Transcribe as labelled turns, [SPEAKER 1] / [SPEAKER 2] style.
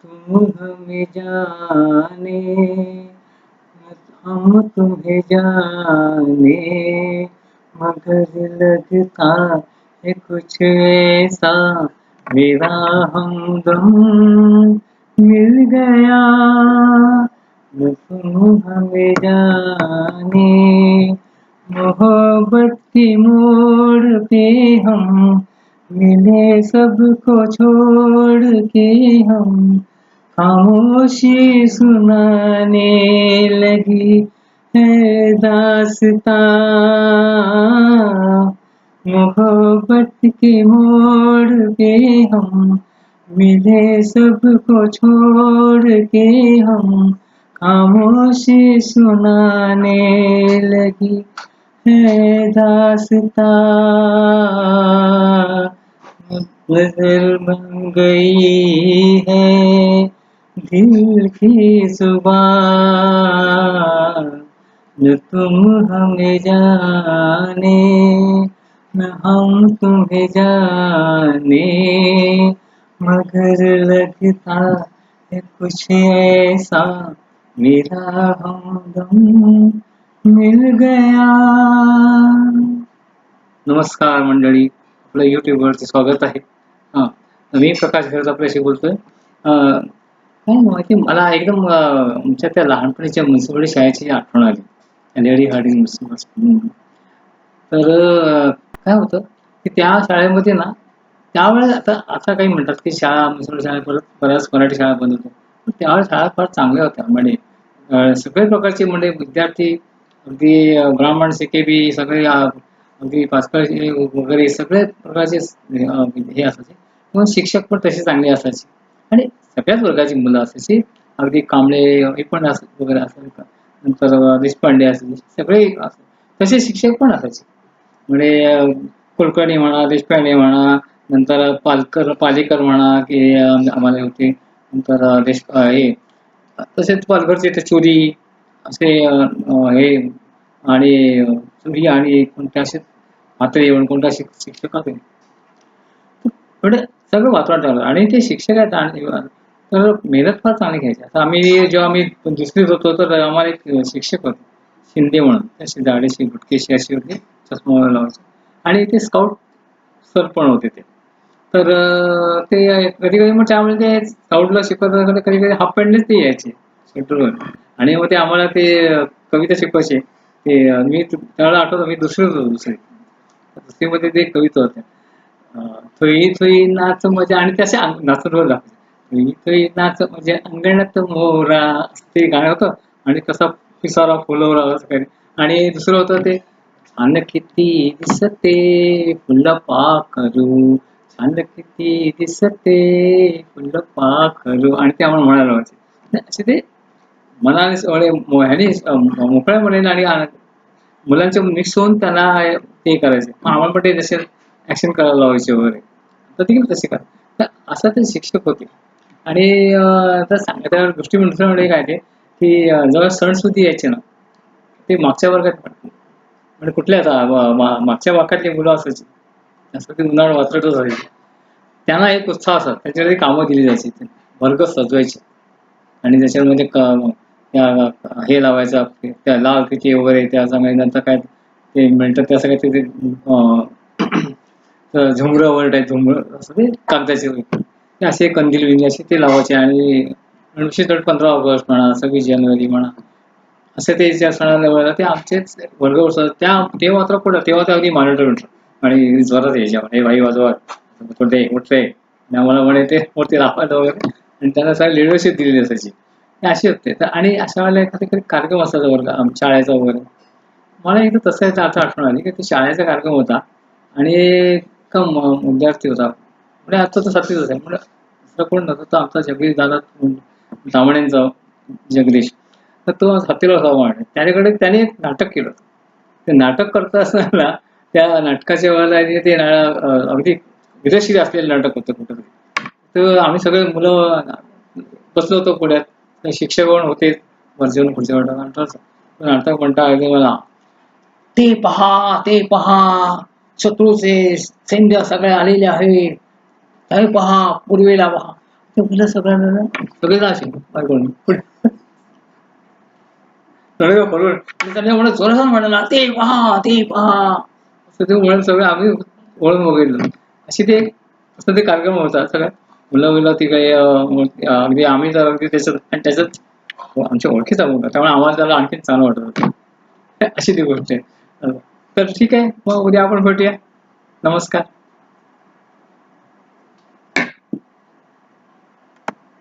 [SPEAKER 1] तुम हमें जाने, हम तुम्हें जाने, मगर लगता है कुछ ऐसा मेरा हमदम मिल गया। न तुम हमें जाने, मोहब्बत की मोड़ पे हम मिले सबको छोड़ के, हम खामोशी सुनाने लगी है दास्तां। मोहब्बत के मोड़ पे हम मिले सबको छोड़ के, हम खामोशी सुनाने लगी है दास्तां। नजर बन गई है दिल की जुबान, न तुम हमें जाने, न हम तुम्हें जाने, मगर लगता है कुछ ऐसा मेरा हमदम मिल गया। नमस्कार मंडळी, आपलं युट्यूबवरती स्वागत आहे. मी प्रकाश घरत आपल्याशी बोलतोय. काय माहिती मला एकदम आमच्या त्या लहानपणीच्या मुन्सिपल शाळेची आठवण आली. Lady Hardinge municipal school. तर काय होतं की त्या शाळेमध्ये ना, त्यावेळेस आता आता काही म्हणतात की शाळा मुन्सिपल शाळा परत बऱ्याच मराठी शाळा बंद होत्या. पण त्यावेळेस शाळा फार चांगल्या होत्या. म्हणजे सगळे प्रकारचे म्हणजे विद्यार्थी अगदी ब्राह्मण सिकेबी सगळे अगदी पाचकळचे वगैरे सगळे प्रकारचे हे असायचे. पण शिक्षक पण तसे चांगले असायचे आणि सगळ्याच वर्गाची मुलं असायची. अगदी कांबळे हे पण वगैरे असायचे. नंतर देशपांडे असायचे, सगळे तसे शिक्षक पण असायचे. म्हणजे कुलकर्णी म्हणा, देशपांडे म्हणा, नंतर पालेकर म्हणा की आम्हाला होते. नंतर हे तसेच पालघरचे ते चोरी असे हे आणि चोरी आणि कोणत्या असे म्हात्रे येऊन कोणत्या शिक्षक होते. पण सगळं वातावरण चांगलं आणि ते शिक्षक आहेत आणि तर मेहनत फार चांगली घ्यायची. आता जेव्हा आम्ही दुसरीत होतो तर आम्हाला एक शिक्षक होते शिंदे म्हणून. अशी जाडेशी बुटकेशी अशी होती, चष्मा वगैरे लावायचे आणि ते स्काउट सर पण होते ते. तर ते कधी कधी मग त्यामुळे ते स्काउटला शिकवत कधी कधी हाफ पॅन्टनेच ते यायचे स्वेटरवर आणि मग ते आम्हाला ते कविता शिकवायचे. ते मी त्यावेळेला आठवतो मी दुसरीमध्ये ते कविता होत्या. थोई थोई नाच मजा आणि त्याचे नाचत वर दाखवायचे. थोई थोई नाच म्हणजे अंगणात मोरा ते गाणं होतं आणि तसा पिसारा फुलवरा असं काही आणि दुसरं होतं ते छान किती दिसते फुलं पाखरू, छान किती दिसते फुलं पाखरू आणि ते आम्हाला म्हणायला लावायचे. असे ते मनाने ह्याने मोकळ्या मनाने आणि मुलांचे मिक्स होऊन त्यांना ते करायचे. आम्हाला पण ते जसे ऍक्शन करायला लावायचे वगैरे. तर ती तसे करा. तर असं ते शिक्षक होते. आणि तर सांगायच्या गोष्टी म्हणजे काय ते की जेव्हा सणसुदी यायचे ना, ते मागच्या वर्गात म्हणजे कुठल्या आता मागच्या वाक्यातली मुलं असायची. असं ते उन्हाळ वात्रटच असायची. त्यांना एक उत्साह असा त्याच्यामध्ये कामं दिली जायची. वर्ग सजवायचे आणि त्याच्यामध्ये हे लावायचं त्या लाल फिती वगैरे त्या नंतर काय ते म्हणतात त्या सगळ्या ते झुमरं वगैरे टाईप झुमरं असं ते कागदाचे ते असे कंदील बिंदील असे ते लावायचे आणि 15 ऑगस्ट म्हणा, 26 जानेवारी म्हणा असं ते ज्या सणाला वेळेला ते आमचेच वर्ग ते मात्र पुढं तेव्हा ते अगदी मॉनिटर होतं आणि जोरात यायच्या हे भाई वाजवा कुठे उठले आम्हाला म्हणे ते मूर्ती लावायला वगैरे आणि त्यांना सगळं लिडरशिप दिलेली असायची. ते असे होते तर आणि अशा वेळेला एखादा कार्यक्रम असायचा वर्ग शाळेचा वगैरे. मला एकदा तसं याचं आता आठवण आली की ते शाळेचा कार्यक्रम होता आणि एक विद्यार्थी होता म्हणजे आता तो 7वीत असेल म्हणजे दुसरा कोण नव्हता तर आमचा जगदीश दादा तामणेंचा जगदीश. तर तो 7वीला होता त्याच्याकडे त्याने एक नाटक केलं होतं. ते नाटक करत असताना त्या नाटकाच्या वेळेला ते अगदी विदेशी असलेलं नाटक होतं कुठं. तर आम्ही सगळे मुलं बसलो होतो पुढ्यात शिक्षक पण होते वरच्या पुढच्या वाटत नाटक म्हणता मला ते पहा शत्रूचे सैन्य सगळे आलेले आहे. हे पहा पूर्वेला पहा ते मुलं सगळ्यांना सगळे जाशील करून पुढे सगळे बोलून त्यांनी म्हणून जोरात म्हणाला ते पहा असं ते म्हणून सगळं आम्ही वळून बघितलं. अशी ते असं ते कार्यक्रम होता सगळ्या मुलं ती काही अगदी आम्ही तर अगदी त्याच्यात आणि त्याच्यात आमच्या ओळखीचा मुलगा त्यामुळे आम्हाला त्याला आणखीन चांगलं वाटत होतं. अशी ती गोष्ट आहे. तर ठीक आहे मग उद्या आपण भेटूया. नमस्कार.